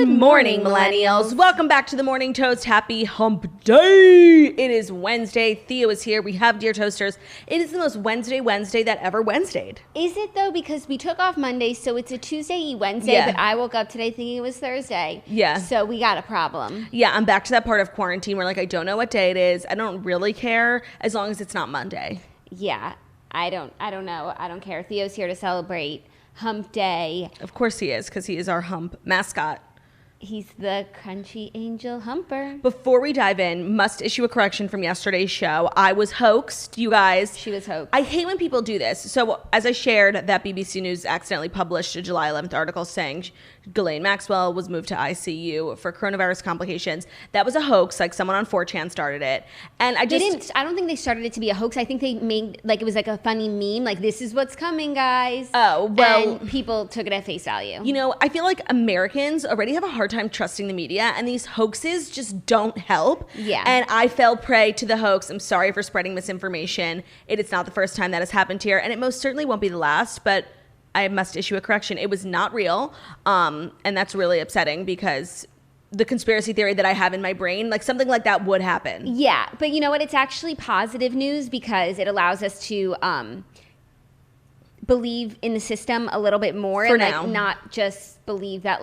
Good morning, millennials. Welcome back to the Morning Toast. Happy hump day. It is Wednesday. Theo is here. We have Dear Toasters. It is the most Wednesday that ever Wednesdayed. Is it though? Because we took off Monday, so it's a Tuesday Wednesday, Yeah. but I woke up today thinking it was Thursday. Yeah. So we got a problem. Yeah, I'm back to that part of quarantine where I don't know what day it is. I don't really care as long as it's not Monday. Yeah. I don't know. I don't care. Theo's here to celebrate hump day. Of course he is, because he is our hump mascot. He's the crunchy angel humper. Before we dive in, must issue a correction from yesterday's show. I was hoaxed, you guys. She was hoaxed. I hate when people do this. So as I shared, that BBC News accidentally published a July 11th article saying Ghislaine Maxwell was moved to ICU for coronavirus complications. That was a hoax. Someone on 4chan started it. And I don't think they started it to be a hoax. I think they made, it was a funny meme. This is what's coming, guys. Oh, well. And people took it at face value. I feel like Americans already have a hard time trusting the media, and these hoaxes just don't help. Yeah. And I fell prey to the hoax. I'm sorry for spreading misinformation. It's not the first time that has happened here, and it most certainly won't be the last, but I must issue a correction. It was not real, and that's really upsetting because the conspiracy theory that I have in my brain, something like that would happen. Yeah, but you know what? It's actually positive news because it allows us to believe in the system a little bit more For and now. Not just believe that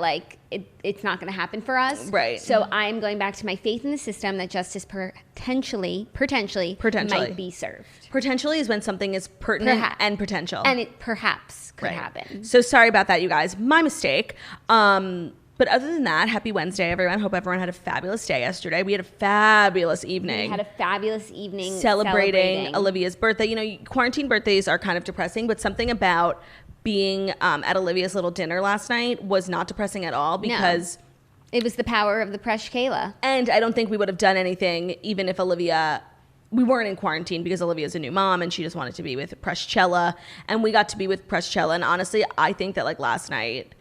it's not going to happen for us. Right. So I'm going back to my faith in the system that justice potentially might be served. Potentially is when something is pertinent and potential. And it perhaps could happen. So sorry about that, you guys. My mistake. But other than that, happy Wednesday, everyone. Hope everyone had a fabulous day yesterday. We had a fabulous evening. We had a fabulous evening celebrating Olivia's birthday. Quarantine birthdays are kind of depressing, but something about being at Olivia's little dinner last night was not depressing at all because... No. It was the power of the Presh Kayla. And I don't think we would have done anything even if Olivia... We weren't in quarantine because Olivia's a new mom and she just wanted to be with Preschella. And we got to be with Preschella. And honestly, I think that last night...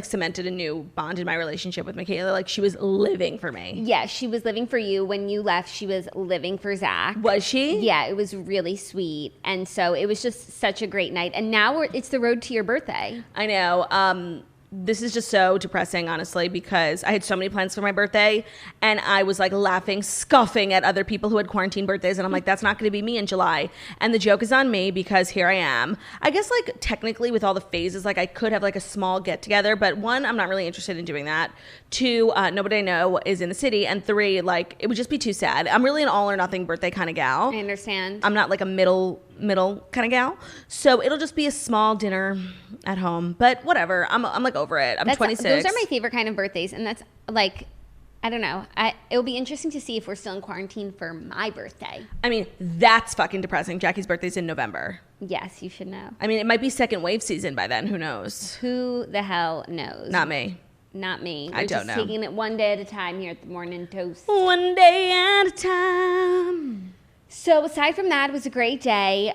cemented a new bond in my relationship with Michaela. She was living for me. Yeah, she was living for you. When you left, she was living for Zach. Was she? Yeah, it was really sweet. And so it was just such a great night. And now it's the road to your birthday. I know. This is just so depressing, honestly, because I had so many plans for my birthday and I was laughing, scoffing at other people who had quarantine birthdays. And I'm that's not going to be me in July. And the joke is on me because here I am. I guess technically with all the phases, I could have a small get together. But one, I'm not really interested in doing that. Two, nobody I know is in the city. And three, it would just be too sad. I'm really an all or nothing birthday kind of gal. I understand. I'm not a middle kind of gal. So it'll just be a small dinner at home. But whatever. I'm over it. I'm 26. Those are my favorite kind of birthdays. And that's I don't know. It'll be interesting to see if we're still in quarantine for my birthday. I mean, that's fucking depressing. Jackie's birthday's in November. Yes, you should know. I mean, it might be second wave season by then. Who knows? Who the hell knows? Not me. Not me. I don't know. Just taking it one day at a time here at the Morning Toast. One day at a time. So aside from that, it was a great day.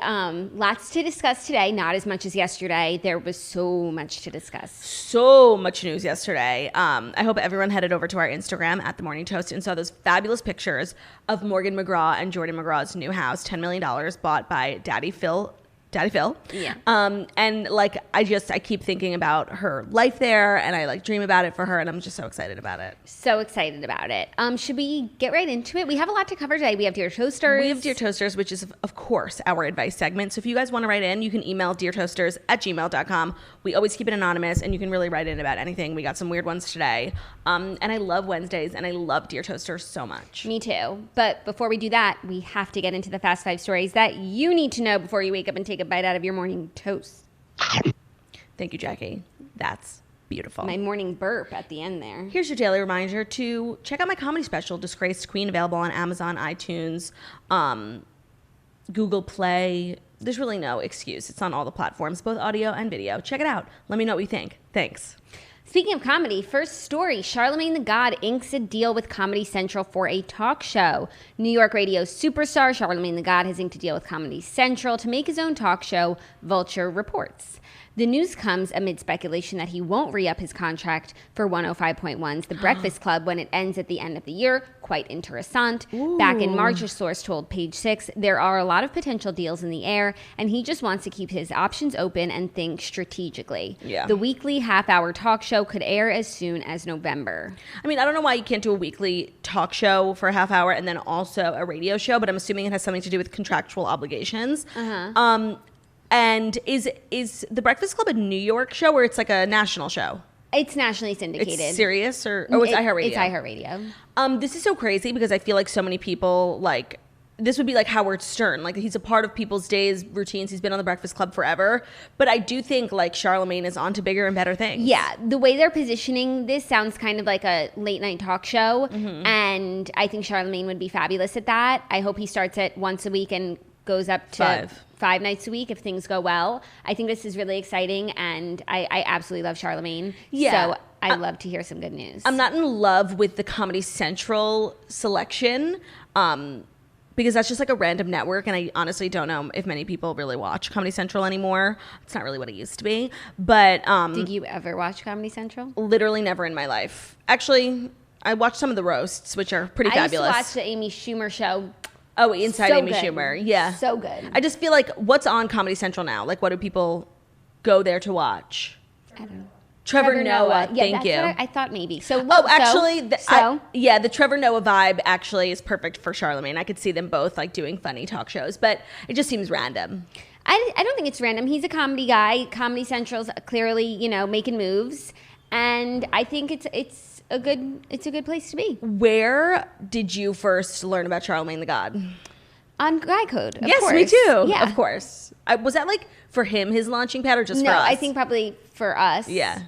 Lots to discuss today. Not as much as yesterday. There was so much to discuss. So much news yesterday. I hope everyone headed over to our Instagram at The Morning Toast and saw those fabulous pictures of Morgan McGraw and Jordan McGraw's new house, $10 million, bought by Daddy Phil. Yeah. And I keep thinking about her life there and I dream about it for her and I'm just so excited about it. So excited about it. Should we get right into it? We have a lot to cover today. We have Dear Toasters. We have Dear Toasters, which is, of course, our advice segment. So if you guys want to write in, you can email deartoasters@gmail.com. We always keep it anonymous and you can really write in about anything. We got some weird ones today. And I love Wednesdays and I love Dear Toasters so much. Me too. But before we do that, we have to get into the Fast 5 stories that you need to know before you wake up and take a bite out of your morning toast. Thank you, Jackie. That's beautiful. My morning burp at the end there. Here's your daily reminder to check out my comedy special, Disgraced Queen, available on Amazon, iTunes, Google Play. There's really no excuse. It's on all the platforms, both audio and video. Check it out. Let me know what you think. Thanks. Speaking of comedy, first story, Charlemagne the God inks a deal with Comedy Central for a talk show. New York radio superstar Charlemagne the God has inked a deal with Comedy Central to make his own talk show, Vulture reports. The news comes amid speculation that he won't re-up his contract for 105.1's The Breakfast Club when it ends at the end of the year. Quite interessant. Ooh. Back in March, a source told Page Six, there are a lot of potential deals in the air, and he just wants to keep his options open and think strategically. Yeah. The weekly half-hour talk show could air as soon as November. I mean, I don't know why you can't do a weekly talk show for a half hour and then also a radio show, but I'm assuming it has something to do with contractual obligations. And is The Breakfast Club a New York show or it's like a national show? It's nationally syndicated. It's Sirius or it's iHeartRadio? It's iHeartRadio. This is so crazy because I feel like so many people like this would be like Howard Stern. Like he's a part of people's days, routines. He's been on The Breakfast Club forever. But I do think like Charlamagne is on to bigger and better things. Yeah, the way they're positioning this sounds kind of like a late night talk show. And I think Charlamagne would be fabulous at that. I hope he starts it once a week and goes up to five nights a week if things go well. I think this is really exciting, and I absolutely love Charlamagne. Yeah. So I'd love to hear some good news. I'm not in love with the Comedy Central selection because that's just like a random network, and I honestly don't know if many people really watch Comedy Central anymore. It's not really what it used to be. But did you ever watch Comedy Central? Literally never in my life. Actually, I watched some of the roasts, which are pretty fabulous. I used to watch the Amy Schumer show. Oh, Inside So Amy good. Schumer. Yeah. So good. I just feel like what's on Comedy Central now? Like, what do people go there to watch? I don't know. Trevor Noah. Yeah, Thank you. What I thought maybe. So Actually, the the Trevor Noah vibe actually is perfect for Charlamagne. I could see them both like doing funny talk shows, but it just seems random. I don't think it's random. He's a comedy guy. Comedy Central's clearly, making moves, and I think it's a good place to be. Where did you first learn about Charlamagne the God? On Guy Code, of yes, course. me too. Yeah. Of course. Was that like for him, his launching pad, or just No, for us? I think probably for us. Yeah.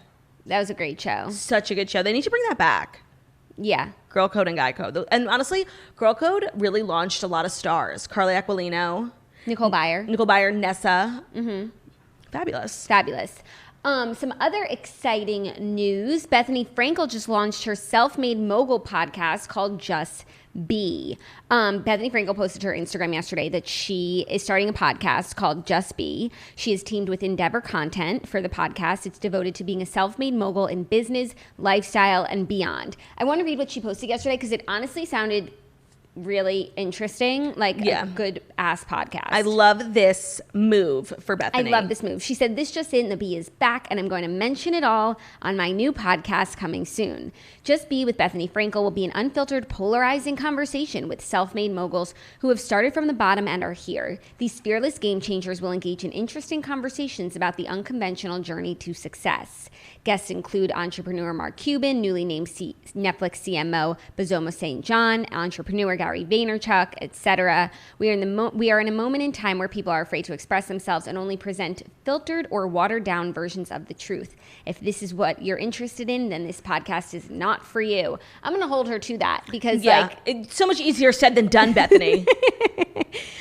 That was a great show. Such a good show. They need to bring that back. Yeah. Girl Code and Guy Code. And honestly, Girl Code really launched a lot of stars. Carly Aquilino. Nicole Byer. Nessa. Fabulous. Some other exciting news. Bethenny Frankel just launched her self-made mogul podcast called Just Be. Bethenny Frankel posted to her Instagram yesterday that she is starting a podcast called Just Be. She has teamed with Endeavor Content for the podcast. It's devoted to being a self-made mogul in business, lifestyle, and beyond. I want to read what she posted yesterday because it honestly sounded really interesting, like a good ass podcast. I love this move for Bethenny. I love this move. She said, this just in, the bee is back, and I'm going to mention it all on my new podcast coming soon. Just Be with Bethenny Frankel will be an unfiltered, polarizing conversation with self-made moguls who have started from the bottom and are here. These fearless game changers will engage in interesting conversations about the unconventional journey to success. Guests include entrepreneur Mark Cuban, newly named Netflix CMO Bazoma St. John, entrepreneur Gary Vaynerchuk, etc. We are in a moment in time where people are afraid to express themselves and only present filtered or watered down versions of the truth. If this is what you're interested in, then this podcast is not for you. I'm going to hold her to that because it's so much easier said than done, Bethenny.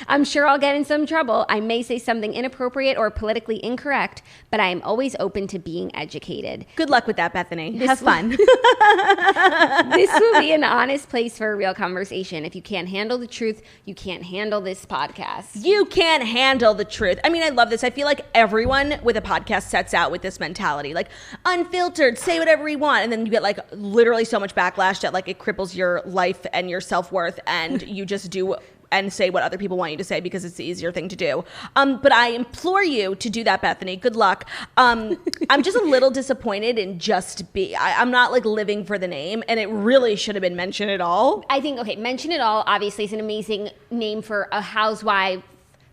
I'm sure I'll get in some trouble. I may say something inappropriate or politically incorrect, but I am always open to being educated. Good luck with that, Bethenny. Have fun. This will be an honest place for a real conversation. If you can't handle the truth, you can't handle this podcast. You can't handle the truth. I mean, I love this. I feel like everyone with a podcast sets out with this mentality, like unfiltered, say whatever we want. And then you get like literally so much backlash that like it cripples your life and your self-worth and you just do and say what other people want you to say because it's the easier thing to do. But I implore you to do that, Bethenny. Good luck. I'm just a little disappointed in Just Be. I'm not like living for the name, and it really should have been Mention It All. I think, okay, Mention It All obviously is an amazing name for a housewife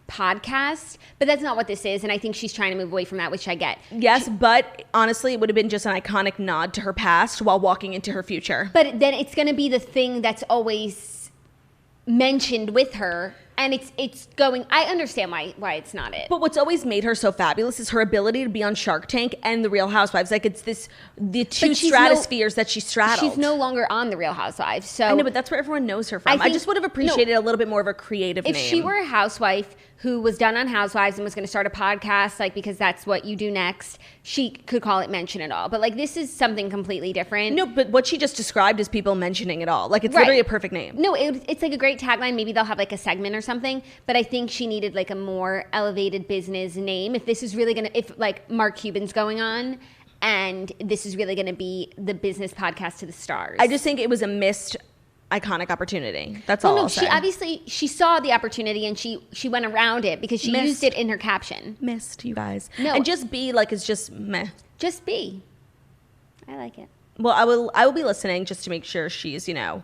podcast, but that's not what this is, and I think she's trying to move away from that, which I get. Yes, but honestly, it would have been just an iconic nod to her past while walking into her future. But then it's going to be the thing that's always mentioned with her, and it's going. I understand why it's not it. But what's always made her so fabulous is her ability to be on Shark Tank and The Real Housewives. Like it's the two stratospheres that she straddled. She's no longer on The Real Housewives, so I know, but that's where everyone knows her from. I just would have appreciated a little bit more of a creative name. If she were a housewife who was done on Housewives and was going to start a podcast, like, because that's what you do next, she could call it Mention It All. But, like, this is something completely different. No, but what she just described is people mentioning it all. Like, it's literally a perfect name. No, it's like a great tagline. Maybe they'll have, like, a segment or something. But I think she needed, like, a more elevated business name. If this is really going to, if, like, Mark Cuban's going on and this is really going to be the business podcast to the stars. I just think it was a missed iconic opportunity. That's all I'll say. She obviously, she saw the opportunity and she went around it because she used it in her caption. Missed, you guys. No. And just be like, it's just meh. Just be. I like it. Well, I will be listening just to make sure she's, you know,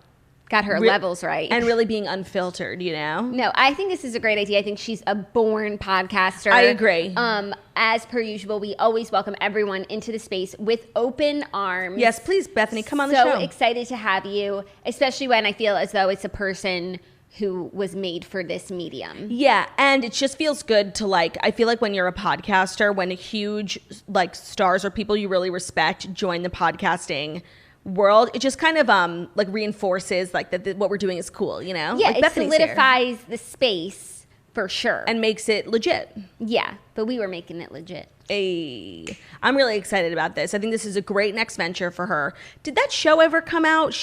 got her levels right. And really being unfiltered, you know? No, I think this is a great idea. I think she's a born podcaster. I agree. As per usual, we always welcome everyone into the space with open arms. Yes, please, Bethenny, come on the show. So excited to have you, especially when I feel as though it's a person who was made for this medium. Yeah, and it just feels good to, like, I feel like when you're a podcaster, when a huge, like, stars or people you really respect join the podcasting world, it just kind of like reinforces like that what we're doing is cool, you know? Yeah, like, it Bethenny's solidifies the space for sure. And makes it legit. Yeah, but we were making it legit. Hey, I'm really excited about this. I think this is a great next venture for her. Did that show ever come out?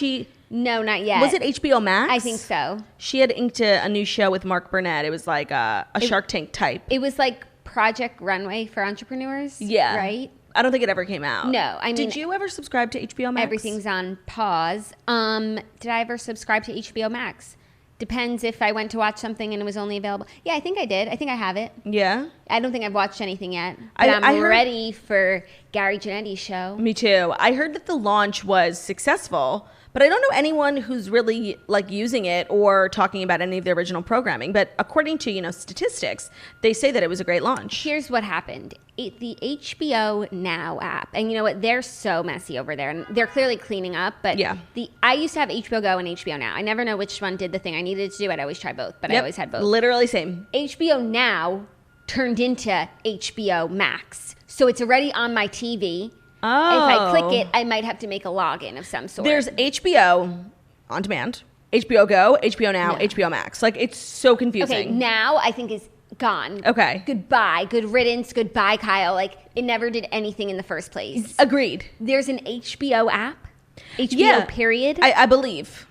No, not yet. Was it HBO Max? I think so. She had inked a new show with Mark Burnett. It was like a Shark Tank type. It was like Project Runway for entrepreneurs. Yeah. Right? I don't think it ever came out. No, I mean, did you ever subscribe to HBO Max? Everything's on pause. Did I ever subscribe to HBO Max? Depends if I went to watch something and it was only available. Yeah, I think I did. I think I have it. Yeah? I don't think I've watched anything yet. But I'm ready for Gary Janetti's show. Me too. I heard that the launch was successful, but I don't know anyone who's really like using it or talking about any of the original programming. But according to, you know, statistics, they say that it was a great launch. Here's what happened. The HBO Now app, and you know what? They're so messy over there, and they're clearly cleaning up. But yeah, I used to have HBO Go and HBO Now. I never know which one did the thing I needed to do. I'd always try both, but I always had both. Literally same. HBO Now turned into HBO Max, so it's already on my TV. Oh. If I click it, I might have to make a login of some sort. There's HBO on demand, HBO Go, HBO Now, HBO Max. Like, it's so confusing. Okay, Now I think is gone. Okay. Goodbye. Good riddance. Goodbye, Kyle. Like, it never did anything in the first place. Agreed. There's an HBO app. HBO period. I believe.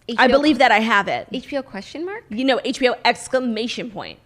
HBO, I believe that I have it. HBO question mark? You know, HBO exclamation point.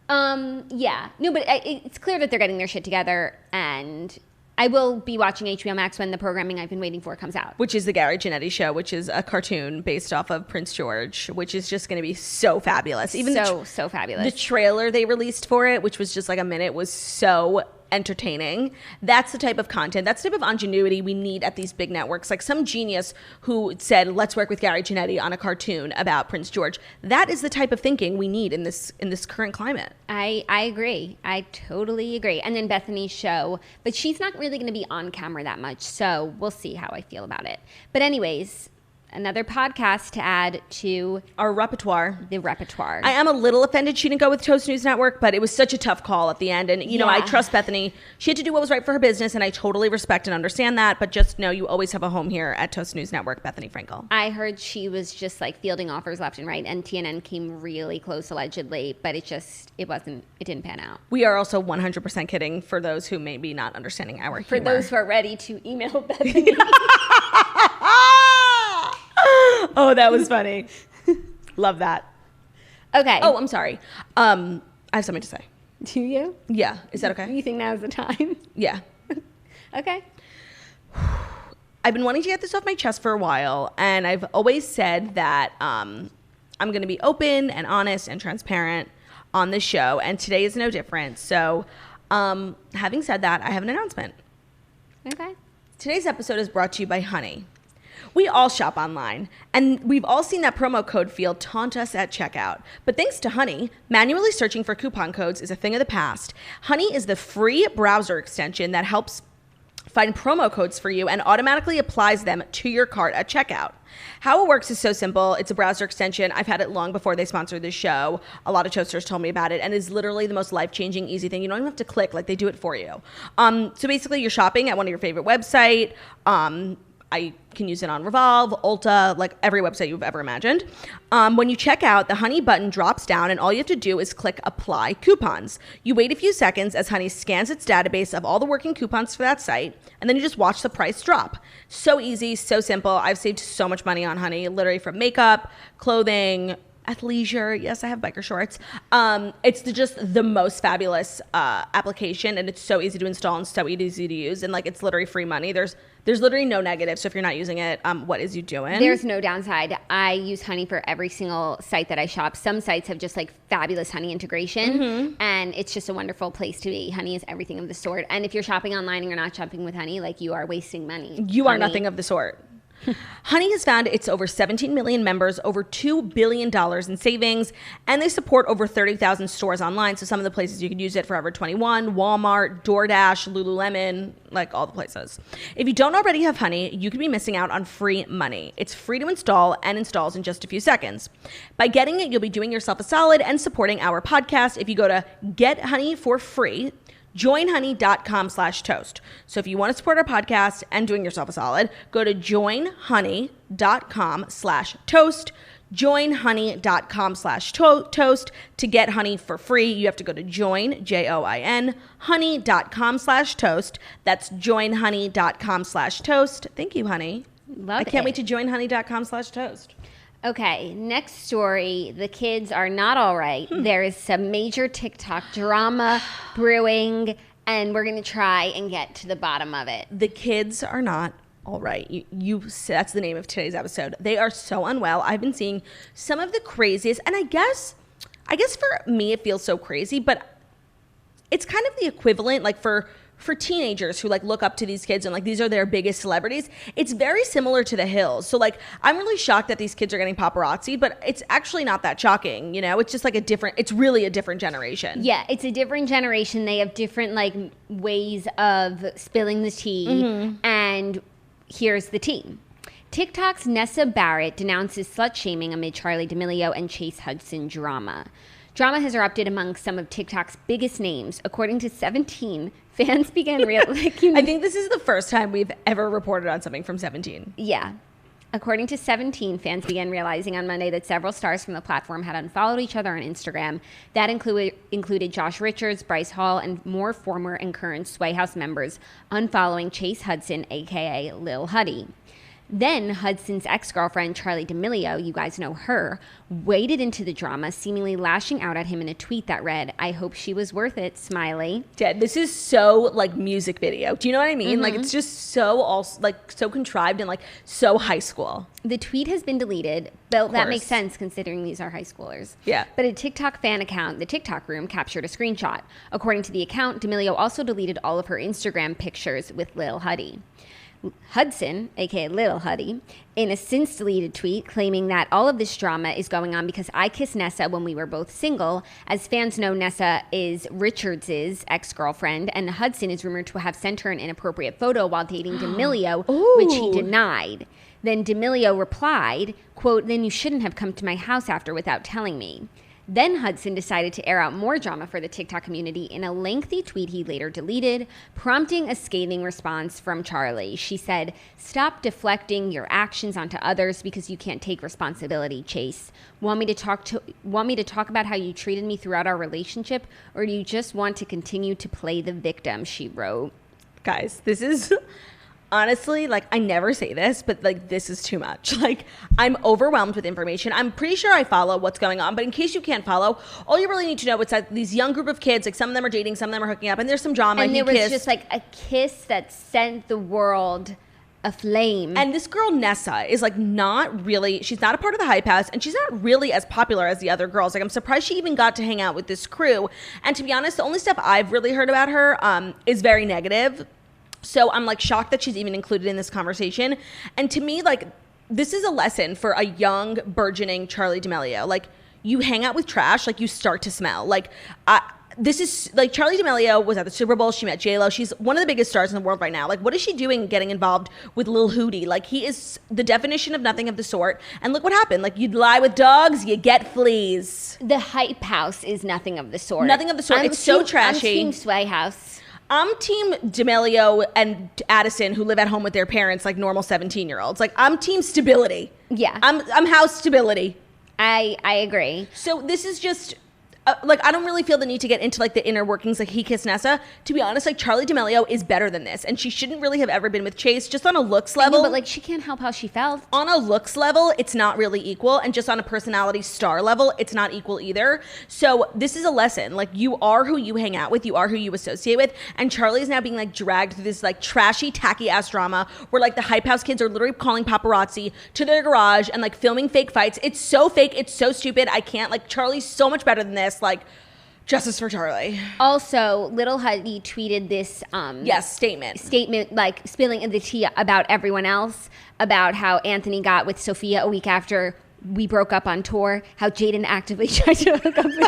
Yeah. No, but it's clear that they're getting their shit together, and I will be watching HBO Max when the programming I've been waiting for comes out. Which is the Gary Janetti Show, which is a cartoon based off of Prince George, which is just going to be so fabulous. Even so fabulous. The trailer they released for it, which was just like a minute, was so entertaining. That's the type of content, that's the type of ingenuity we need at these big networks. Like some genius who said, let's work with Gary Janetti on a cartoon about Prince George. That is the type of thinking we need in this current climate. I agree. I totally agree. And then Bethenny's show, but she's not really going to be on camera that much, so we'll see how I feel about it. But anyways, another podcast to add to our repertoire. The repertoire. I am a little offended she didn't go with Toast News Network, but it was such a tough call at the end. And, you know, I trust Bethenny. She had to do what was right for her business, and I totally respect and understand that. But just know you always have a home here at Toast News Network, Bethenny Frankel. I heard she was just like fielding offers left and right, and TNN came really close allegedly, but it didn't pan out. We are also 100% kidding for those who may be not understanding our humor. For those who are ready to email Bethenny. Oh, that was funny. Love that. Okay. Oh, I'm sorry. I have something to say. Do you? Yeah. Is that okay? You think now's the time? Yeah. Okay. I've been wanting to get this off my chest for a while, and I've always said that I'm going to be open and honest and transparent on this show, and today is no different. So, having said that, I have an announcement. Okay. Today's episode is brought to you by Honey. We all shop online, and we've all seen that promo code field taunt us at checkout. But thanks to Honey, manually searching for coupon codes is a thing of the past. Honey is the free browser extension that helps find promo codes for you and automatically applies them to your cart at checkout. How it works is so simple. It's a browser extension. I've had it long before they sponsored this show. A lot of toasters told me about it, and it's literally the most life-changing, easy thing. You don't even have to click. Like, they do it for you. So basically, you're shopping at one of your favorite website, I can use it on Revolve, Ulta, like every website you've ever imagined. When you check out, the Honey button drops down and all you have to do is click apply coupons. You wait a few seconds as Honey scans its database of all the working coupons for that site, and then you just watch the price drop. So easy, so simple. I've saved so much money on Honey, literally from makeup, clothing, athleisure. Yes, I have biker shorts. It's just the most fabulous application, and it's so easy to install and so easy to use, and like it's literally free money. There's literally no negative. So if you're not using it, what is you doing? There's no downside. I use Honey for every single site that I shop. Some sites have just like fabulous Honey integration, and it's just a wonderful place to be. Honey is everything of the sort. And if you're shopping online and you're not shopping with Honey, like you are wasting money. You are nothing of the sort. Honey has found its over 17 million members, over $2 billion in savings, and they support over 30,000 stores online. So some of the places you could use it: Forever 21, Walmart, DoorDash, Lululemon, like all the places. If you don't already have Honey, you could be missing out on free money. It's free to install and installs in just a few seconds. By getting it, you'll be doing yourself a solid and supporting our podcast. If you go to Get Honey for free, joinhoney.com/toast. So if you want to support our podcast and doing yourself a solid, go to joinhoney.com/toast. Joinhoney.com/toast to get Honey for free. You have to go to join, honey.com/toast. That's joinhoney.com/toast. Thank you, Honey. I can't wait to joinhoney.com/toast. Okay, next story. The kids are not all right. There is some major TikTok drama brewing, and we're going to try and get to the bottom of it. The kids are not all right. That's the name of today's episode. They are so unwell. I've been seeing some of the craziest, and I guess for me it feels so crazy, but it's kind of the equivalent, like for teenagers who like look up to these kids and like these are their biggest celebrities. It's very similar to The Hills. So like I'm really shocked that these kids are getting paparazzi, but it's actually not that shocking, you know? It's just like it's really a different generation. Yeah, it's a different generation. They have different like ways of spilling the tea, and here's the tea. TikTok's Nessa Barrett denounces slut shaming amid Charli D'Amelio and Chase Hudson drama. Drama has erupted among some of TikTok's biggest names. According to 17, fans began I think this is the first time we've ever reported on something from 17. Yeah. According to 17, fans began realizing on Monday that several stars from the platform had unfollowed each other on Instagram. That included Josh Richards, Bryce Hall, and more former and current Sway House members unfollowing Chase Hudson, a.k.a. Lil Huddy. Then Hudson's ex-girlfriend, Charli D'Amelio, you guys know her, waded into the drama, seemingly lashing out at him in a tweet that read, "I hope she was worth it, smiley." Ted, this is so like music video. Do you know what I mean? Like it's just so so contrived and like so high school. The tweet has been deleted, but that makes sense considering these are high schoolers. Yeah. But a TikTok fan account, the TikTok Room, captured a screenshot. According to the account, D'Amelio also deleted all of her Instagram pictures with Lil Huddy. Hudson, aka Lil Huddy, in a since deleted tweet claiming that all of this drama is going on because I kissed Nessa when we were both single. As fans know, Nessa is Richards' ex-girlfriend, and Hudson is rumored to have sent her an inappropriate photo while dating D'Amelio, which he denied. Then D'Amelio replied, quote, "Then you shouldn't have come to my house after without telling me." Then Hudson decided to air out more drama for the TikTok community in a lengthy tweet he later deleted, prompting a scathing response from Charli. She said, "Stop deflecting your actions onto others because you can't take responsibility, Chase. Want me to talk about how you treated me throughout our relationship, or do you just want to continue to play the victim?" she wrote. Guys, this is honestly, like, I never say this, but like this is too much. Like, I'm overwhelmed with information. I'm pretty sure I follow what's going on, but in case you can't follow, all you really need to know is that these young group of kids, like some of them are dating, some of them are hooking up, and there's some drama. And there was just like a kiss that sent the world aflame. And this girl Nessa is like she's not a part of the Hype House, and she's not really as popular as the other girls. Like, I'm surprised she even got to hang out with this crew. And to be honest, the only stuff I've really heard about her is very negative. So I'm like shocked that she's even included in this conversation. And to me, like, this is a lesson for a young, burgeoning Charli D'Amelio. Like, you hang out with trash, like you start to smell. Like, this is like Charli D'Amelio was at the Super Bowl. She met J-Lo. She's one of the biggest stars in the world right now. Like, what is she doing getting involved with Lil Hootie? Like, he is the definition of nothing of the sort. And look what happened. Like, you'd lie with dogs, you get fleas. The Hype House is nothing of the sort. Nothing of the sort. It's so trashy. I'm Team Sway House. I'm team D'Amelio and Addison, who live at home with their parents like normal 17-year-olds. Like, I'm team stability. Yeah. I'm house stability. I agree. So this is just like, I don't really feel the need to get into like the inner workings. Like, he kissed Nessa. To be honest, like, Charli D'Amelio is better than this, and she shouldn't really have ever been with Chase. Just on a looks level, I know, but like, she can't help how she felt. On a looks level, it's not really equal, and just on a personality star level, it's not equal either. So this is a lesson. Like, you are who you hang out with, you are who you associate with, and Charli is now being like dragged through this like trashy, tacky ass drama where like the Hype House kids are literally calling paparazzi to their garage and like filming fake fights. It's so fake, it's so stupid. I can't. Like, Charli's so much better than this. Like, justice for Charli. Also, Little Huddy tweeted this statement, like spilling the tea about everyone else, about how Anthony got with Sophia a week after we broke up on tour, how Jaden actively tried to hook up with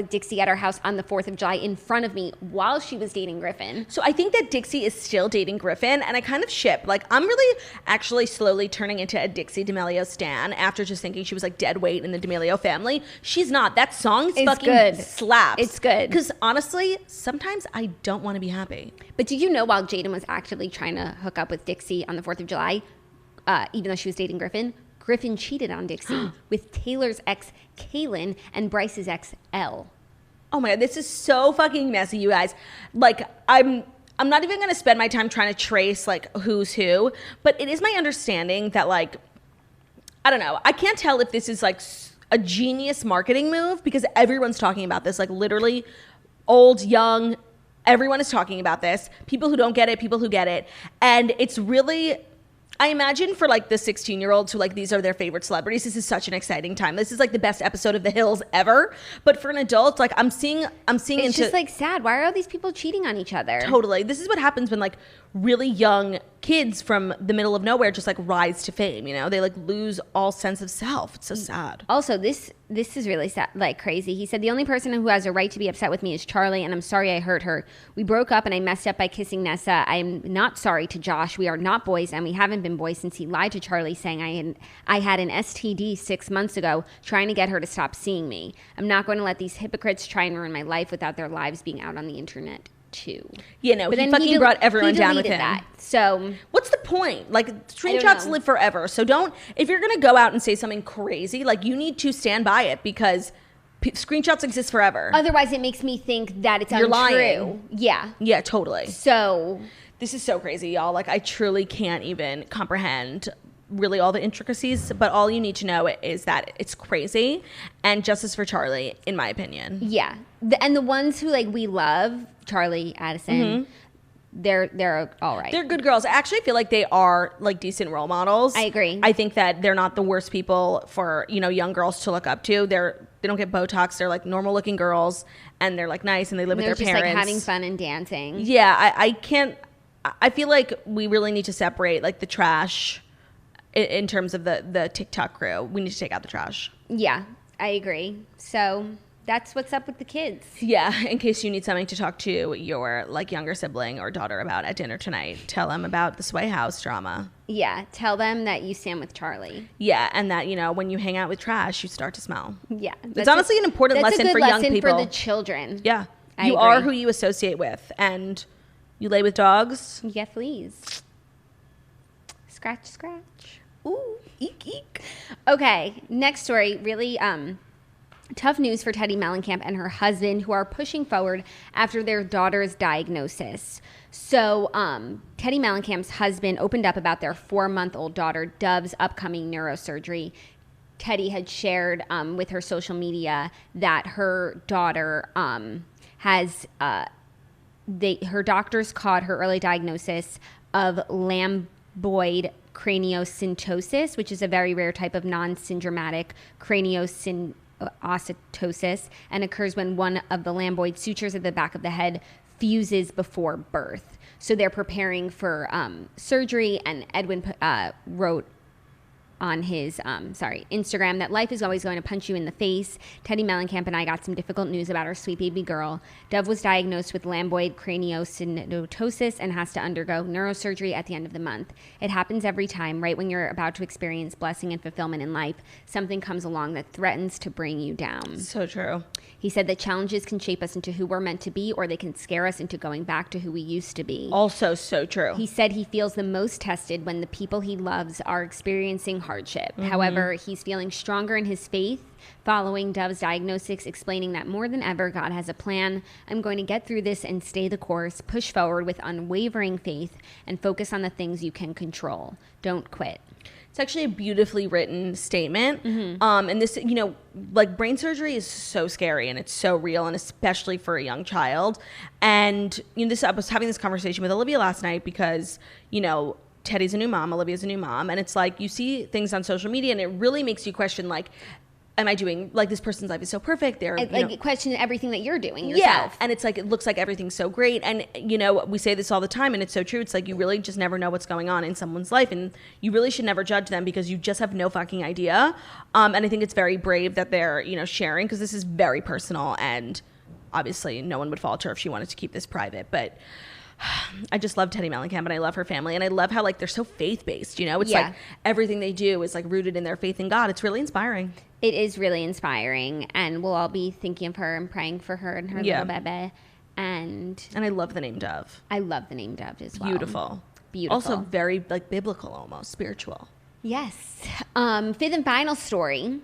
Dixie at our house on the 4th of July in front of me while she was dating Griffin. So I think that Dixie is still dating Griffin, and I kind of ship. Like, I'm really actually slowly turning into a Dixie D'Amelio stan after just thinking she was like dead weight in the D'Amelio family. She's not. That song fucking good. Slaps. It's good. Because honestly, sometimes I don't want to be happy. But do you know, while Jaden was actively trying to hook up with Dixie on the 4th of July, even though she was dating Griffin cheated on Dixie with Taylor's ex, Kaylin, and Bryce's ex, Elle. Oh my God, this is so fucking messy, you guys. Like, I'm not even going to spend my time trying to trace, like, who's who, but it is my understanding that, like, I don't know. I can't tell if this is, like, a genius marketing move, because everyone's talking about this. Like, literally, old, young, everyone is talking about this. People who don't get it, people who get it. And it's really... I imagine for like the 16-year-olds who like these are their favorite celebrities, this is such an exciting time. This is like the best episode of The Hills ever. But for an adult, like I'm seeing it's just like sad. Why are all these people cheating on each other? Totally. This is what happens when like really young kids from the middle of nowhere just like rise to fame, you know? They like lose all sense of self. It's so sad. Also, this is really sad, like crazy. He said, the only person who has a right to be upset with me is Charli, and I'm sorry I hurt her. We broke up and I messed up by kissing Nessa. I'm not sorry to Josh. We are not boys, and we haven't been boys since he lied to Charli saying I had an STD 6 months ago, trying to get her to stop seeing me. I'm not going to let these hypocrites try and ruin my life without their lives being out on the internet too. You know, but he fucking brought everyone down with him. That. So what's the point? Like, screenshots live forever. So if you're gonna go out and say something crazy, like, you need to stand by it, because screenshots exist forever. Otherwise, it makes me think that it's you're untrue. Lying. Yeah, totally. So this is so crazy, y'all. Like, I truly can't even comprehend really all the intricacies, but all you need to know is that it's crazy, and justice for Charli, in my opinion. Yeah. And the ones who like we love, Charli, Addison, they're all right. They're good girls. I actually feel like they are like decent role models. I agree. I think that they're not the worst people for, you know, young girls to look up to. They don't get Botox. They're like normal looking girls, and they're like nice, and they live with their parents. They're just like having fun and dancing. Yeah, I feel like we really need to separate like the trash in terms of the TikTok crew. We need to take out the trash. Yeah, I agree. So that's what's up with the kids. Yeah, in case you need something to talk to your like younger sibling or daughter about at dinner tonight, tell them about the Sway House drama. Yeah, tell them that you stand with Charli. Yeah, and that, you know, when you hang out with trash, you start to smell. Yeah. It's honestly an important lesson for young people. That's a good lesson for the children. Yeah. I agree. Are who you associate with, and you lay with dogs. You get fleas. Scratch, scratch. Ooh, eek, eek. Okay, next story. Really tough news for Teddi Mellencamp and her husband, who are pushing forward after their daughter's diagnosis. So Teddi Mellencamp's husband opened up about their 4-month-old daughter, Dove's, upcoming neurosurgery. Teddi had shared with her social media that her daughter has her doctors caught her early diagnosis of lambdoid craniosynostosis, which is a very rare type of non-syndromatic craniosynostosis, and occurs when one of the lambdoid sutures at the back of the head fuses before birth. So they're preparing for surgery, and Edwin wrote on his Instagram that life is always going to punch you in the face. Teddi Mellencamp and I got some difficult news about our sweet baby girl. Dove was diagnosed with lamboid craniosynostosis and has to undergo neurosurgery at the end of the month. It happens every time, right when you're about to experience blessing and fulfillment in life, something comes along that threatens to bring you down. So true. He said that challenges can shape us into who we're meant to be, or they can scare us into going back to who we used to be. Also so true. He said he feels the most tested when the people he loves are experiencing hardship. However, he's feeling stronger in his faith following Dove's diagnosis, explaining that more than ever, God has a plan. I'm going to get through this and stay the course, push forward with unwavering faith, and focus on the things you can control. Don't quit. It's actually a beautifully written statement. And this, like brain surgery is so scary and it's so real, and especially for a young child. And, I was having this conversation with Olivia last night because, Teddi's a new mom, Olivia's a new mom. And it's like, you see things on social media and it really makes you question, like, am I doing, like, this person's life is so perfect. They're, question everything that you're doing yourself. Yeah, and it's like, it looks like everything's so great. And, we say this all the time, and it's so true. It's like, you really just never know what's going on in someone's life, and you really should never judge them because you just have no fucking idea. And I think it's very brave that they're, sharing, because this is very personal, and obviously no one would falter if she wanted to keep this private. But I just love Teddi Mellencamp, and I love her family, and I love how, like, they're so faith-based, It's like everything they do is, like, rooted in their faith in God. It's really inspiring. It is really inspiring, and we'll all be thinking of her and praying for her and her little bebe. And I love the name Dove. I love the name Dove as well. Beautiful. Also very, like, biblical, almost spiritual. Yes. Fifth and final story.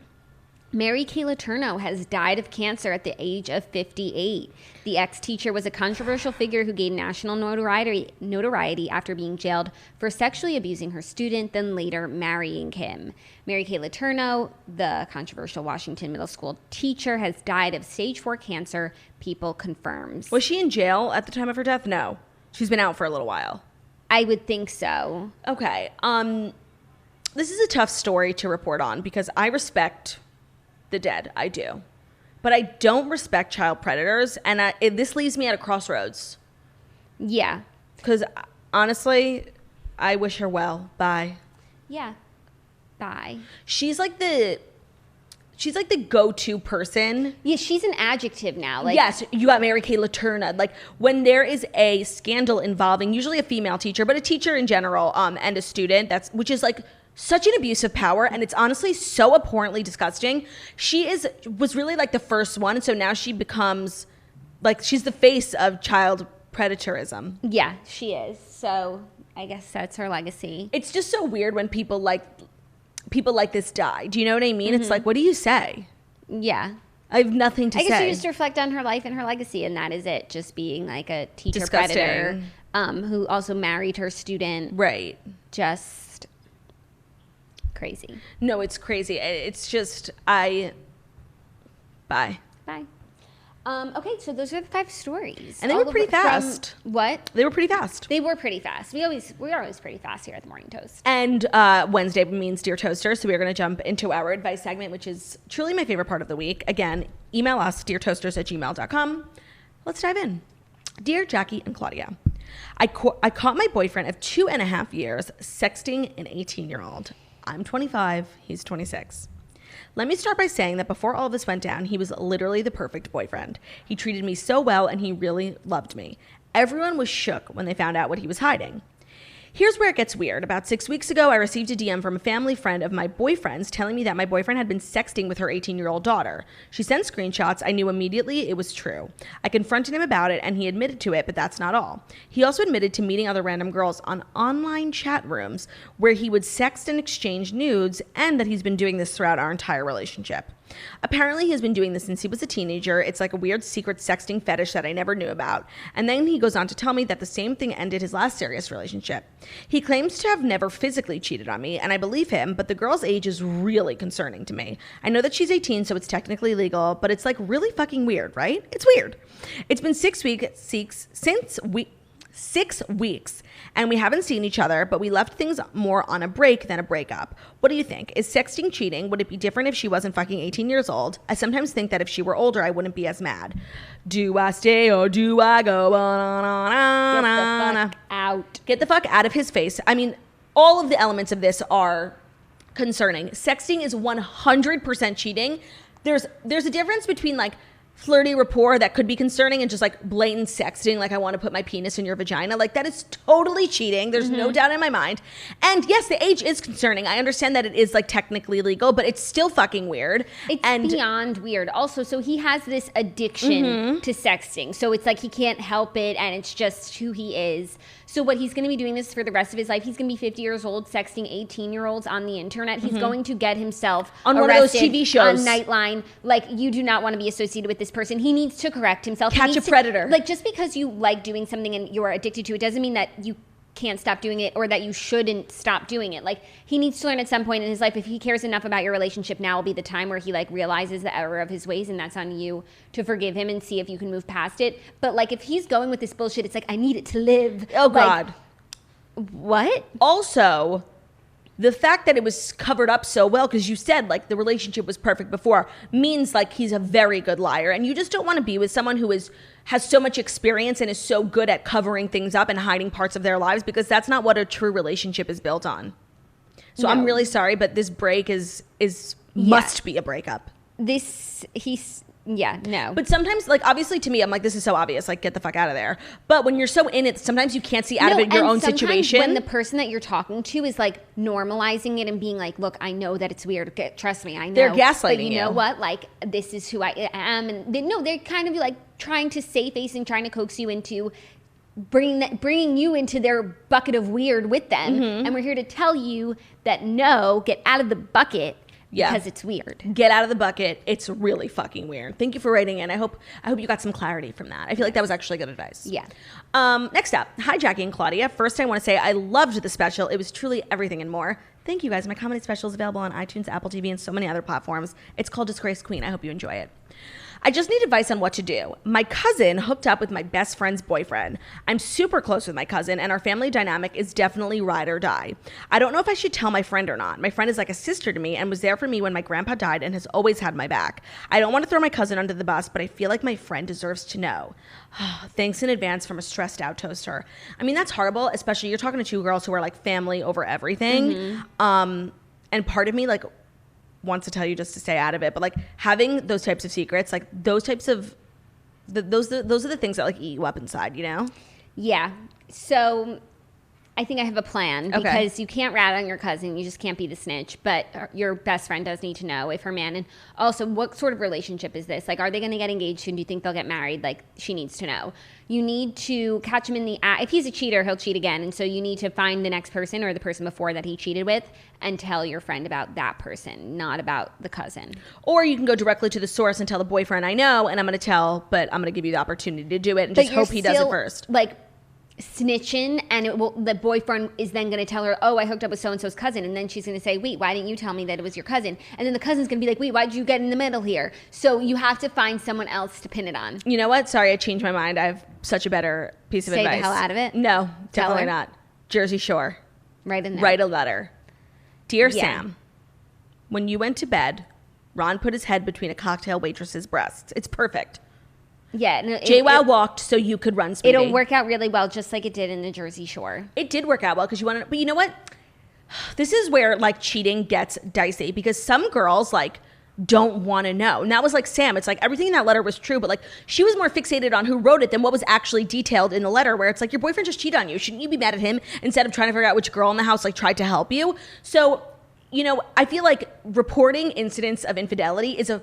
Kay Letourneau has died of cancer at the age of 58. The ex-teacher was a controversial figure who gained national notoriety after being jailed for sexually abusing her student, then later marrying him. Kay Letourneau, the controversial Washington middle school teacher, has died of stage 4 cancer, People confirms. Was she in jail at the time of her death? No. She's been out for a little while. I would think so. Okay. This is a tough story to report on because I respect the dead. I do. But I don't respect child predators, and this leaves me at a crossroads. Yeah. Because honestly, I wish her well. Bye. Yeah. Bye. She's like the go-to person. Yeah, she's an adjective now. Like, yes, you got Kay Letourneau. Like, when there is a scandal involving usually a female teacher, but a teacher in general, and a student, which is like such an abuse of power, and it's honestly so abhorrently disgusting. She was really like the first one, and so now she becomes like, she's the face of child predatorism. Yeah, she is. So I guess that's her legacy. It's just so weird when people like this die. Do you know what I mean? It's like, what do you say? Yeah. I have nothing to say. I guess you just reflect on her life and her legacy, and that is it. Just being like a teacher Disgusting. predator who also married her student. Right. Just crazy. No, it's crazy. It's just, bye. Bye. Okay, so those are the 5 stories. And they were pretty fast. What? They were pretty fast. They were pretty fast. We are always pretty fast here at the Morning Toast. And Wednesday means Dear Toaster, so we're going to jump into our advice segment, which is truly my favorite part of the week. Again, email us, deartoasters@gmail.com. Let's dive in. Dear Jackie and Claudia, I caught my boyfriend of 2.5 years sexting an 18-year-old. I'm 25, he's 26. Let me start by saying that before all of this went down, he was literally the perfect boyfriend. He treated me so well, and he really loved me. Everyone was shook when they found out what he was hiding. Here's where it gets weird. About 6 weeks ago, I received a DM from a family friend of my boyfriend's telling me that my boyfriend had been sexting with her 18-year-old daughter. She sent screenshots. I knew immediately it was true. I confronted him about it, and he admitted to it, but that's not all. He also admitted to meeting other random girls on online chat rooms where he would sext and exchange nudes, and that he's been doing this throughout our entire relationship. Apparently, he has been doing this since he was a teenager. It's like a weird secret sexting fetish that I never knew about. And then he goes on to tell me that the same thing ended his last serious relationship. He claims to have never physically cheated on me, and I believe him, but the girl's age is really concerning to me. I know that she's 18, so it's technically legal, but it's like really fucking weird, right? It's weird. It's been 6 weeks, and we haven't seen each other, but we left things more on a break than a breakup. What do you think? Is sexting cheating? Would it be different if she wasn't fucking 18 years old? I sometimes think that if she were older, I wouldn't be as mad. Do I stay or do I go? Get the fuck out. Get the fuck out of his face. I mean, all of the elements of this are concerning. Sexting is 100% cheating. There's a difference between like flirty rapport that could be concerning and just like blatant sexting, like I want to put my penis in your vagina. Like that is totally cheating. There's no doubt in my mind. And yes, the age is concerning. I understand that it is like technically legal, but it's still fucking weird. It's beyond weird. Also, so he has this addiction to sexting. So it's like he can't help it and it's just who he is. So what he's going to be doing this for the rest of his life. He's going to be 50 years old, sexting 18-year-olds on the internet. He's going to get himself on one of those TV shows. On Nightline. Like, you do not want to be associated with this person. He needs to correct himself. Catch a predator. Like, just because you like doing something and you're addicted to it doesn't mean that you can't stop doing it or that you shouldn't stop doing it. Like, he needs to learn at some point in his life, if he cares enough about your relationship, now will be the time where he like realizes the error of his ways, and that's on you to forgive him and see if you can move past it. But like, if he's going with this bullshit, it's like, I need it to live. Oh God. What? Also, the fact that it was covered up so well, because you said like the relationship was perfect before, means like he's a very good liar, and you just don't want to be with someone who has so much experience and is so good at covering things up and hiding parts of their lives, because that's not what a true relationship is built on. So I'm really sorry, but this break must be a breakup. No. But sometimes, like, obviously to me, I'm like, this is so obvious, like, get the fuck out of there. But when you're so in it, sometimes you can't see out of it your own situation. When the person that you're talking to is like normalizing it and being like, look, I know that it's weird. Trust me, I know. They're gaslighting you. But you know what? Like, this is who I am. And they're kind of like trying to save face and trying to coax you into bringing you into their bucket of weird with them. And we're here to tell you that no, get out of the bucket. Yeah. Because it's weird. Get out of the bucket. It's really fucking weird. Thank you for writing in. I hope you got some clarity from that. I feel like that was actually good advice. Yeah. Next up, hi Jackie and Claudia. First, I want to say I loved the special. It was truly everything and more. Thank you guys. My comedy special is available on iTunes, Apple TV, and so many other platforms. It's called Disgraced Queen. I hope you enjoy it. I just need advice on what to do. My cousin hooked up with my best friend's boyfriend. I'm super close with my cousin, and our family dynamic is definitely ride or die. I don't know if I should tell my friend or not. My friend is like a sister to me and was there for me when my grandpa died and has always had my back. I don't want to throw my cousin under the bus, but I feel like my friend deserves to know. Thanks in advance from a stressed out toaster. I mean, that's horrible, especially you're talking to two girls who are like family over everything. And part of me like wants to tell you just to stay out of it, but like having those types of secrets, like those types of those are the things that like eat you up inside, you know? Yeah. So I think I have a plan, because you can't rat on your cousin. You just can't be the snitch. But your best friend does need to know if her man, and also what sort of relationship is this? Like, are they going to get engaged soon? Do you think they'll get married? Like, she needs to know. You need to catch him in the act. If he's a cheater, he'll cheat again. And so you need to find the next person or the person before that he cheated with and tell your friend about that person, not about the cousin. Or you can go directly to the source and tell the boyfriend, I know, and I'm going to tell, but I'm going to give you the opportunity to do it and just hope he does it first. Like, snitching, and the boyfriend is then going to tell her, oh, I hooked up with so-and-so's cousin, and then she's going to say, wait, why didn't you tell me that it was your cousin? And then the cousin's going to be like, wait, why did you get in the middle here? So you have to find someone else to pin it on. You know what? Sorry, I changed my mind. I have such a better piece of advice. Stay the hell out of it? No, definitely not. Jersey Shore. Write a letter. Dear Sam, when you went to bed, Ron put his head between a cocktail waitress's breasts. It's perfect. Yeah. No, JWoww walked so you could run Speedy. It'll work out really well, just like it did in the Jersey Shore. It did work out well because you wanted, but you know what? This is where like cheating gets dicey, because some girls like don't want to know. And that was like Sam. It's like everything in that letter was true, but like she was more fixated on who wrote it than what was actually detailed in the letter, where it's like your boyfriend just cheated on you. Shouldn't you be mad at him instead of trying to figure out which girl in the house like tried to help you? So, you know, I feel like reporting incidents of infidelity is a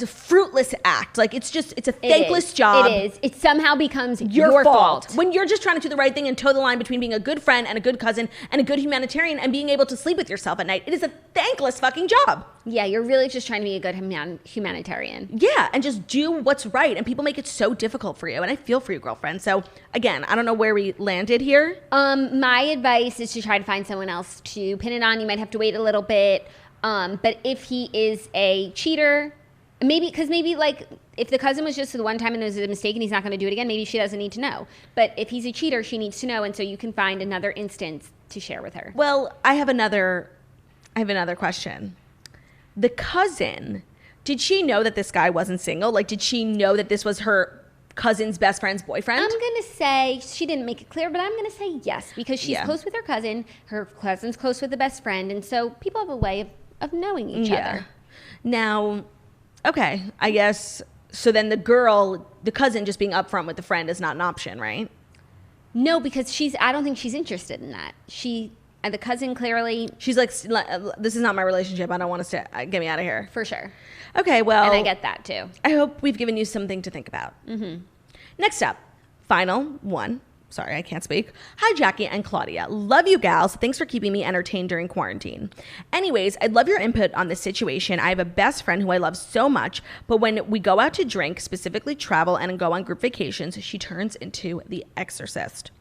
fruitless act. Like it's a thankless job. It is. It somehow becomes your fault. When you're just trying to do the right thing and toe the line between being a good friend and a good cousin and a good humanitarian and being able to sleep with yourself at night. It is a thankless fucking job. Yeah, you're really just trying to be a good humanitarian. Yeah, and just do what's right. And people make it so difficult for you. And I feel for you, girlfriend. So again, I don't know where we landed here. My advice is to try to find someone else to pin it on. You might have to wait a little bit. But if he is a cheater, maybe like if the cousin was just the one time and it was a mistake and he's not going to do it again, maybe she doesn't need to know. But if he's a cheater, she needs to know, and so you can find another instance to share with her. Well, I have another question. The cousin, did she know that this guy wasn't single? Like, did she know that this was her cousin's best friend's boyfriend? I'm going to say, she didn't make it clear, but I'm going to say yes, because she's close with her cousin. Her cousin's close with the best friend, and so people have a way of of knowing each other. Now, okay, I guess, so then the cousin just being upfront with the friend is not an option, right? No, because I don't think she's interested in that. The cousin clearly... She's like, this is not my relationship. I don't want to stay. Get me out of here. For sure. Okay, well... And I get that, too. I hope we've given you something to think about. Mm-hmm. Next up, final one. Sorry, I can't speak. Hi, Jackie and Claudia. Love you gals. Thanks for keeping me entertained during quarantine. Anyways, I'd love your input on this situation. I have a best friend who I love so much, but when we go out to drink, specifically travel and go on group vacations, she turns into the exorcist.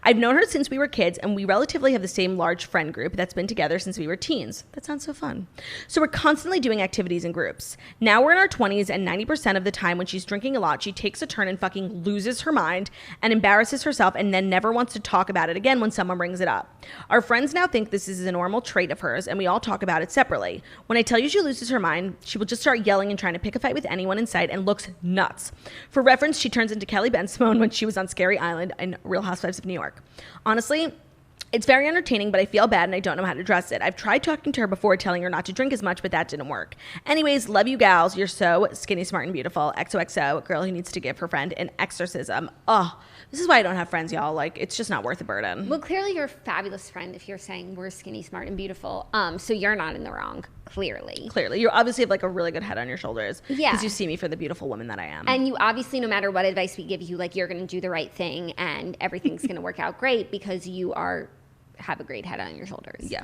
I've known her since we were kids, and we relatively have the same large friend group that's been together since we were teens. That sounds so fun. So we're constantly doing activities in groups. Now we're in our 20s, and 90% of the time when she's drinking a lot, she takes a turn and fucking loses her mind and embarrasses herself and then never wants to talk about it again when someone brings it up. Our friends now think this is a normal trait of hers, and we all talk about it separately. When I tell you she loses her mind, she will just start yelling and trying to pick a fight with anyone in sight and looks nuts. For reference, she turns into Kelly Ben-Simone when she was on Scary Island in Real Housewives of New York. Honestly, it's very entertaining, but I feel bad and I don't know how to address it. I've tried talking to her before, telling her not to drink as much, but that didn't work. Anyways, love you gals. You're so skinny, smart, and beautiful. XOXO, girl who needs to give her friend an exorcism. Oh, this is why I don't have friends, y'all. Like, it's just not worth the burden. Well, clearly you're a fabulous friend if you're saying we're skinny, smart, and beautiful. So you're not in the wrong, clearly. Clearly. You obviously have like a really good head on your shoulders. Yeah. Because you see me for the beautiful woman that I am. And you obviously, no matter what advice we give you, like, you're going to do the right thing and everything's going to work out great because you have a great head on your shoulders. Yeah.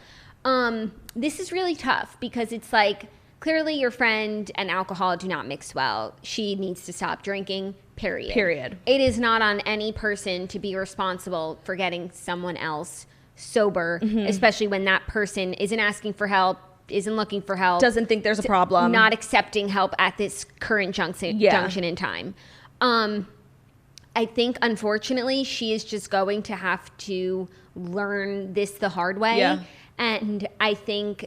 This is really tough because it's like, clearly your friend and alcohol do not mix well. She needs to stop drinking, period. It is not on any person to be responsible for getting someone else sober, especially when that person isn't asking for help, isn't looking for help. Doesn't think there's a problem. Not accepting help at this current junction in time. I think, unfortunately, she is just going to have to learn this the hard way. Yeah. And I think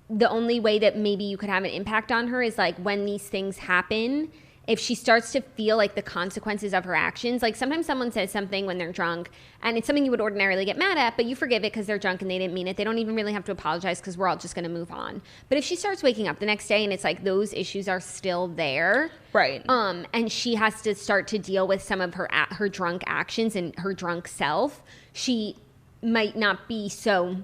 the only way that maybe you could have an impact on her is like when these things happen, if she starts to feel like the consequences of her actions, like sometimes someone says something when they're drunk and it's something you would ordinarily get mad at, but you forgive it because they're drunk and they didn't mean it. They don't even really have to apologize because we're all just going to move on. But if she starts waking up the next day and it's like those issues are still there, right? And she has to start to deal with some of her drunk actions and her drunk self, she might not be so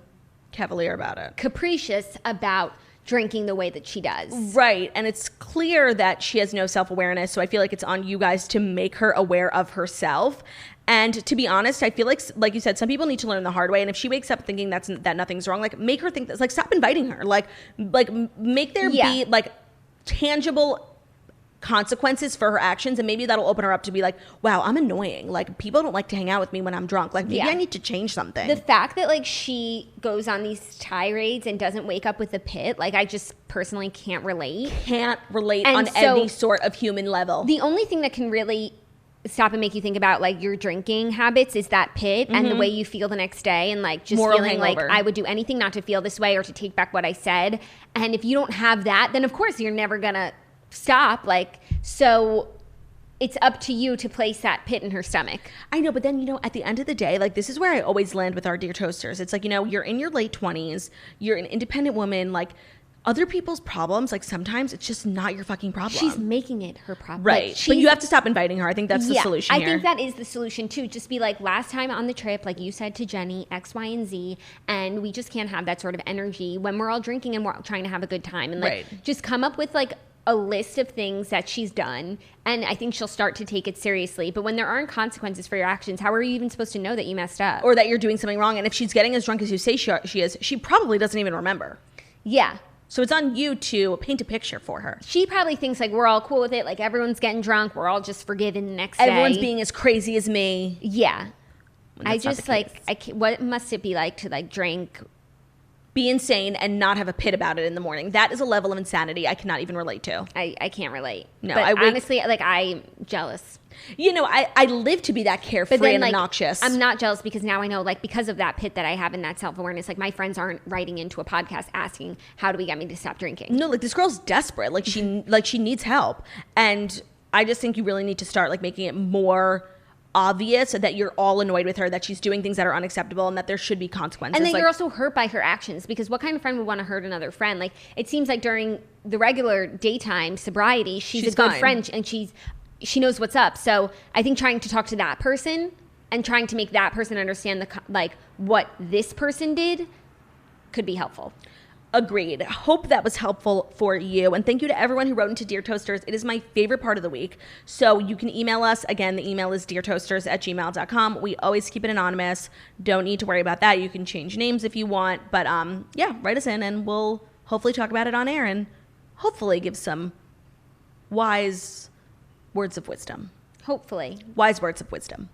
cavalier about it, capricious about drinking the way that she does. Right. And it's clear that she has no self-awareness. So I feel like it's on you guys to make her aware of herself. And to be honest, I feel like you said, some people need to learn the hard way. And if she wakes up thinking that nothing's wrong, like make her think that, like stop inviting her, like make there be like tangible consequences for her actions, and maybe that'll open her up to be like, wow, I'm annoying, like people don't like to hang out with me when I'm drunk, like maybe I need to change something. The fact that like she goes on these tirades and doesn't wake up with a pit, like I just personally can't relate on any sort of human level. The only thing that can really stop and make you think about like your drinking habits is that pit and the way you feel the next day, and like just moral feeling hangover. Like I would do anything not to feel this way or to take back what I said. And if you don't have that, then of course you're never gonna stop. Like, so it's up to you to place that pit in her stomach. I know, but then, at the end of the day, like, this is where I always land with our dear toasters. It's like, you're in your late 20s, you're an independent woman, like, other people's problems, like, sometimes it's just not your fucking problem. She's making it her problem. Right. Like, but you have to stop inviting her. I think that's the solution here. I think that is the solution, too. Just be like, last time on the trip, like you said to Jenny, X, Y, and Z, and we just can't have that sort of energy when we're all drinking and we're trying to have a good time. And, like, just come up with, like, a list of things that she's done, and I think she'll start to take it seriously. But when there aren't consequences for your actions, how are you even supposed to know that you messed up? Or that you're doing something wrong? And if she's getting as drunk as you say she is, she probably doesn't even remember. Yeah. So it's on you to paint a picture for her. She probably thinks, like, we're all cool with it. Like, everyone's getting drunk. We're all just forgiven the next day. Everyone's being as crazy as me. Yeah. I just, like, what must it be like to, like, drink, be insane, and not have a pit about it in the morning? That is a level of insanity I cannot even relate to. I can't relate. No, but honestly, like, I'm jealous. I live to be that carefree and obnoxious. I'm not jealous because now I know, like, because of that pit that I have and that self-awareness, like, my friends aren't writing into a podcast asking, how do we get me to stop drinking? No, like, this girl's desperate. Like, she needs help. And I just think you really need to start, like, making it more obvious that you're all annoyed with her, that she's doing things that are unacceptable, and that there should be consequences. And that you're also hurt by her actions, because what kind of friend would want to hurt another friend? Like, it seems like during the regular daytime sobriety, she's a good friend, and she knows what's up. So I think trying to talk to that person and trying to make that person understand what this person did could be helpful. Agreed. Hope that was helpful for you. And thank you to everyone who wrote into Dear Toasters. It is my favorite part of the week. So you can email us. Again, the email is deartoasters@gmail.com. We always keep it anonymous. Don't need to worry about that. You can change names if you want. But yeah, write us in and we'll hopefully talk about it on air and hopefully give some wise words of wisdom. Hopefully. Wise words of wisdom.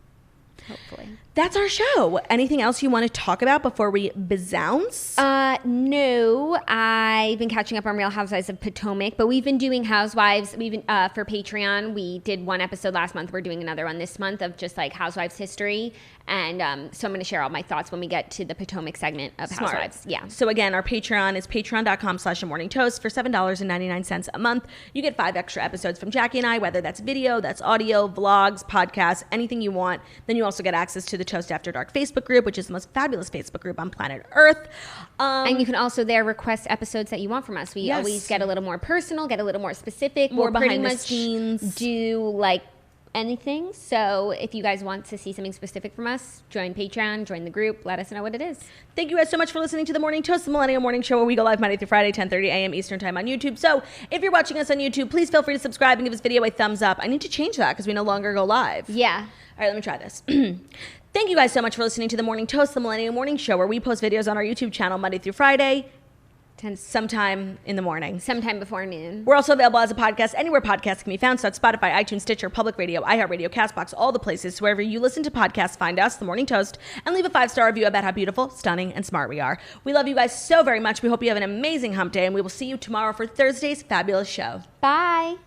Hopefully. That's our show. Anything else you want to talk about before we bezounce? No. I've been catching up on Real Housewives of Potomac, but we've been doing Housewives. We've been for Patreon. We did one episode last month. We're doing another one this month of just like Housewives history. And so I'm going to share all my thoughts when we get to the Potomac segment of Housewives. Yeah. So again, our Patreon is patreon.com/amorningtoast for $7.99 a month. You get 5 extra episodes from Jackie and I, whether that's video, that's audio, vlogs, podcasts, anything you want. Then you also get access to the Toast After Dark Facebook group, which is the most fabulous Facebook group on planet Earth. And you can also there request episodes that you want from us. We always get a little more personal, get a little more specific. More We'll behind the scenes. Do like anything. So if you guys want to see something specific from us, join Patreon, join the group, let us know what it is. Thank you guys so much for listening to The Morning Toast, the Millennial Morning Show, where we go live Monday through Friday, 10:30 a.m. Eastern Time on YouTube. So if you're watching us on YouTube, please feel free to subscribe and give this video a thumbs up. I need to change that because we no longer go live. Yeah. All right, let me try this. Thank you guys so much for listening to The Morning Toast, the Millennial Morning Show, where we post videos on our YouTube channel Monday through Friday, sometime in the morning. Sometime before noon. We're also available as a podcast anywhere podcasts can be found. So that's Spotify, iTunes, Stitcher, Public Radio, iHeartRadio, CastBox, all the places. So wherever you listen to podcasts, find us, The Morning Toast, and leave a 5-star review about how beautiful, stunning, and smart we are. We love you guys so very much. We hope you have an amazing hump day, and we will see you tomorrow for Thursday's fabulous show. Bye.